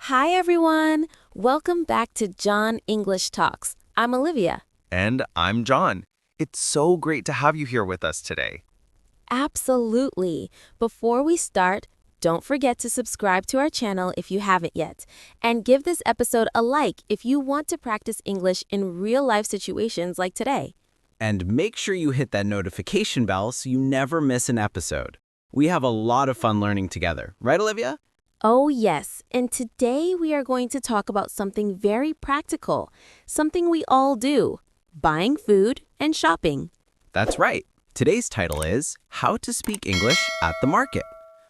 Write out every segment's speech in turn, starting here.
Hi, everyone. Welcome back to John English Talks. I'm Olivia. And I'm John. It's so great to have you here with us today. Absolutely. Before we start, don't forget to subscribe to our channel if you haven't yet. And give this episode a like if you want to practice English in real-life situations like today. And make sure you hit that notification bell so you never miss an episode. We have a lot of fun learning together. Right, Olivia? Oh, yes. And today we are going to talk about something very practical, something we all do, buying food and shopping. That's right. Today's title is How to Speak English at the Market.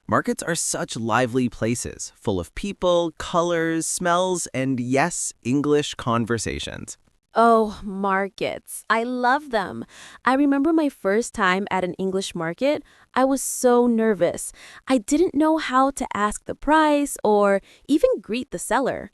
Markets are such lively places, full of people, colors, smells, and yes, English conversations. Oh, markets. I love them. I remember my first time at an English market. I was so nervous. I didn't know how to ask the price or even greet the seller.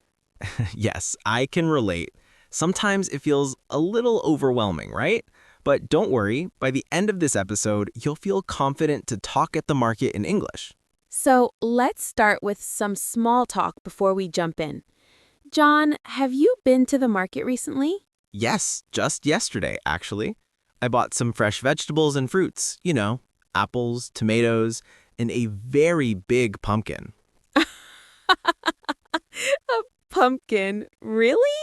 Yes, I can relate. Sometimes it feels a little overwhelming, right? But don't worry, by the end of this episode, you'll feel confident to talk at the market in English. So let's start with some small talk before we jump in. John, have you been to the market recently? Yes, just yesterday, actually. I bought some fresh vegetables and fruits, apples, tomatoes, and a very big pumpkin. A pumpkin? Really?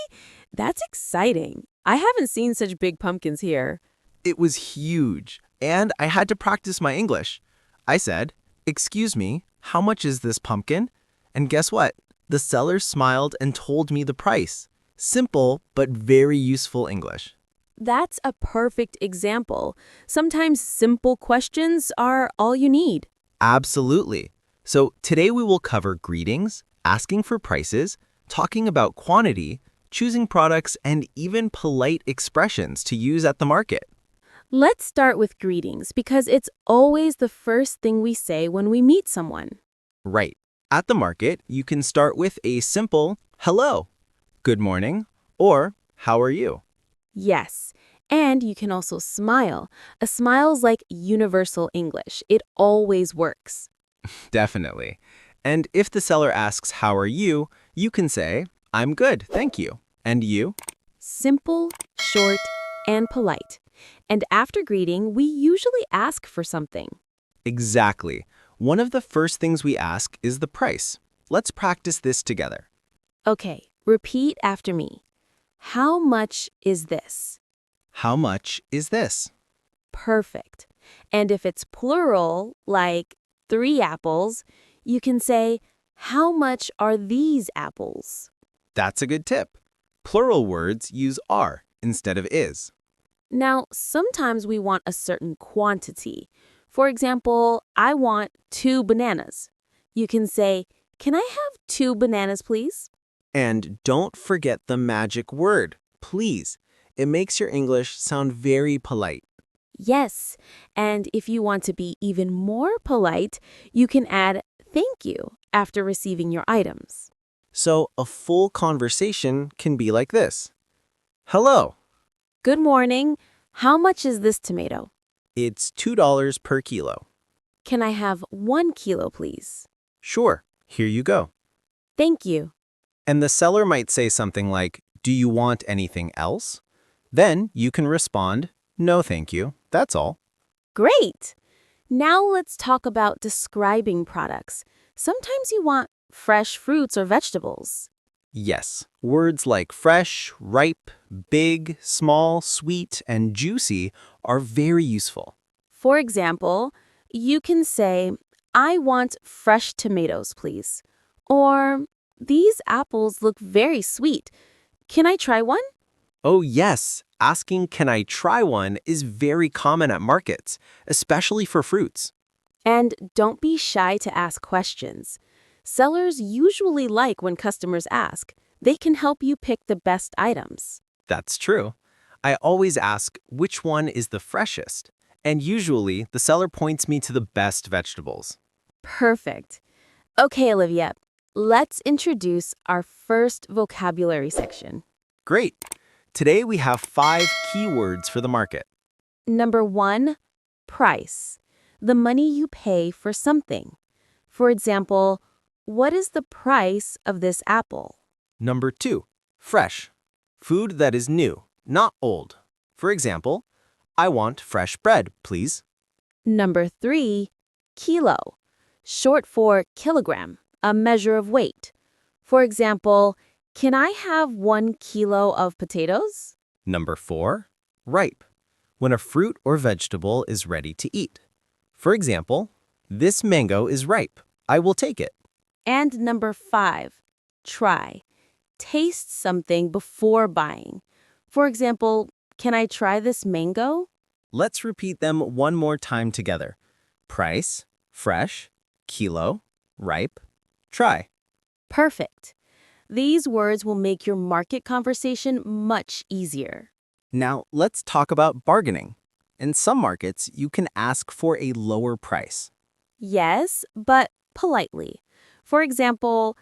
That's exciting. I haven't seen such big pumpkins here. It was huge, and I had to practice my English. I said, "Excuse me, how much is this pumpkin?" And guess what? The seller smiled and told me the price. Simple, but very useful English. That's a perfect example. Sometimes simple questions are all you need. Absolutely. So today we will cover greetings, asking for prices, talking about quantity, choosing products, and even polite expressions to use at the market. Let's start with greetings because it's always the first thing we say when we meet someone. Right. At the market, you can start with a simple hello, good morning, or how are you? Yes, and you can also smile. A smile's like universal English. It always works. Definitely. And if the seller asks how are you, you can say, I'm good, thank you. And you? Simple, short, and polite. And after greeting, we usually ask for something. Exactly. One of the first things we ask is the price. Let's practice this together. Okay, repeat after me. How much is this? How much is this? Perfect. And if it's plural, like 3 apples, you can say, how much are these apples? That's a good tip. Plural words use are instead of is. Now, sometimes we want a certain quantity. For example, I want 2 bananas. You can say, can I have 2 bananas, please? And don't forget the magic word, please. It makes your English sound very polite. Yes, and if you want to be even more polite, you can add thank you after receiving your items. So a full conversation can be like this. Hello. Good morning. How much is this tomato? It's $2 per kilo. Can I have 1 kilo, please? Sure, here you go. Thank you. And the seller might say something like, do you want anything else? Then you can respond, no thank you, that's all. Great! Now let's talk about describing products. Sometimes you want fresh fruits or vegetables. Yes, words like fresh, ripe, big, small, sweet, and juicy are very useful. For example, you can say, I want fresh tomatoes, please. Or, these apples look very sweet. Can I try one? Oh yes, asking can I try one is very common at markets, especially for fruits. And don't be shy to ask questions. Sellers usually like when customers ask. They can help you pick the best items. That's true. I always ask which one is the freshest, and usually the seller points me to the best vegetables. Perfect. Okay, Olivia, let's introduce our first vocabulary section. Great. Today we have 5 keywords for the market. Number 1, price. The money you pay for something. For example, what is the price of this apple? Number 2, fresh. Food that is new, not old. For example, I want fresh bread, please. Number 3, kilo, short for kilogram, a measure of weight. For example, can I have 1 kilo of potatoes? Number 4, ripe. When a fruit or vegetable is ready to eat. For example, this mango is ripe. I will take it. And number 5, try. Taste something before buying. For example, can I try this mango? Let's repeat them one more time together. Price, fresh, kilo, ripe, try. Perfect. These words will make your market conversation much easier. Now, let's talk about bargaining. In some markets, you can ask for a lower price. Yes, but politely. For example,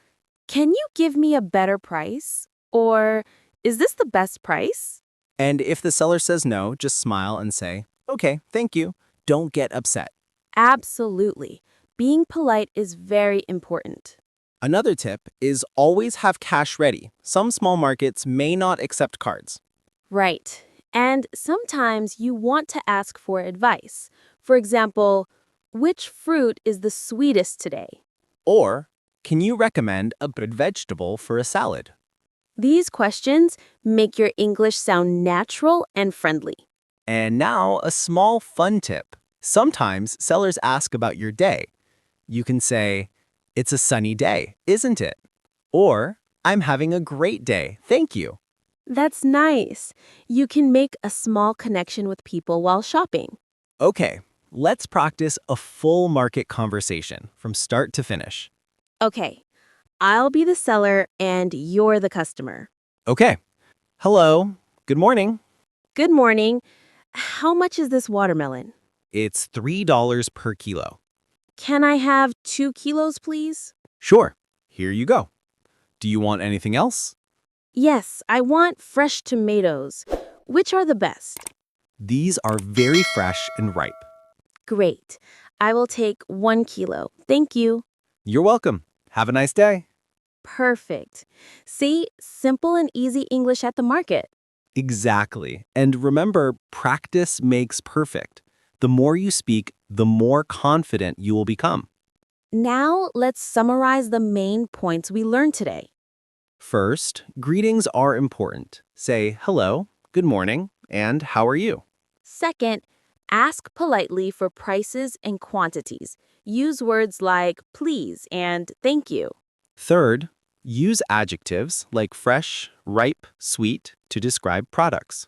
can you give me a better price? Or, is this the best price? And if the seller says no, just smile and say, "Okay, thank you." Don't get upset. Absolutely. Being polite is very important. Another tip is always have cash ready. Some small markets may not accept cards. Right. And sometimes you want to ask for advice. For example, which fruit is the sweetest today? Or, can you recommend a good vegetable for a salad? These questions make your English sound natural and friendly. And now, a small fun tip. Sometimes sellers ask about your day. You can say, "It's a sunny day, isn't it?" Or, "I'm having a great day, thank you." That's nice. You can make a small connection with people while shopping. Okay, let's practice a full market conversation from start to finish. Okay, I'll be the seller and you're the customer. Okay. Hello. Good morning. Good morning. How much is this watermelon? It's $3 per kilo. Can I have 2 kilos, please? Sure. Here you go. Do you want anything else? Yes, I want fresh tomatoes. Which are the best? These are very fresh and ripe. Great. I will take 1 kilo. Thank you. You're welcome. Have a nice day. Perfect. See, simple and easy English at the market. Exactly. And remember, practice makes perfect. The more you speak, the more confident you will become. Now, let's summarize the main points we learned today. First, greetings are important. Say hello, good morning, and how are you? Second, ask politely for prices and quantities. Use words like please and thank you. Third, use adjectives like fresh, ripe, sweet to describe products.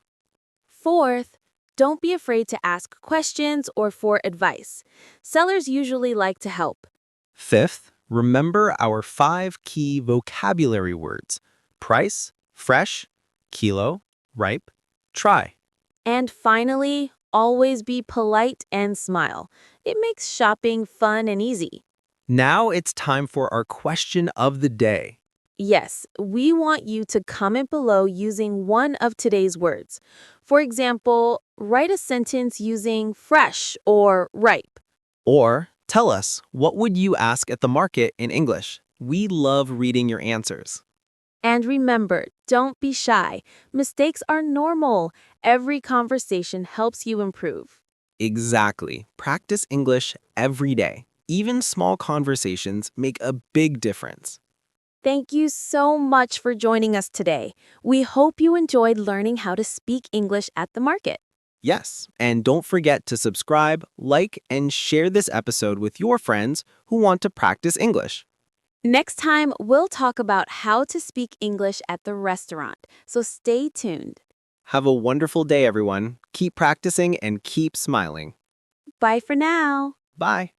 Fourth, don't be afraid to ask questions or for advice. Sellers usually like to help. Fifth, remember our 5 key vocabulary words: price, fresh, kilo, ripe, try. And finally, always be polite and smile. It makes shopping fun and easy. Now it's time for our question of the day. Yes, we want you to comment below using one of today's words. For example, write a sentence using fresh or ripe. Or tell us, what would you ask at the market in English? We love reading your answers. And remember, don't be shy. Mistakes are normal. Every conversation helps you improve. Exactly. Practice English every day. Even small conversations make a big difference. Thank you so much for joining us today. We hope you enjoyed learning how to speak English at the market. Yes, and don't forget to subscribe, like, and share this episode with your friends who want to practice English. Next time, we'll talk about how to speak English at the restaurant, so stay tuned. Have a wonderful day, everyone. Keep practicing and keep smiling. Bye for now. Bye.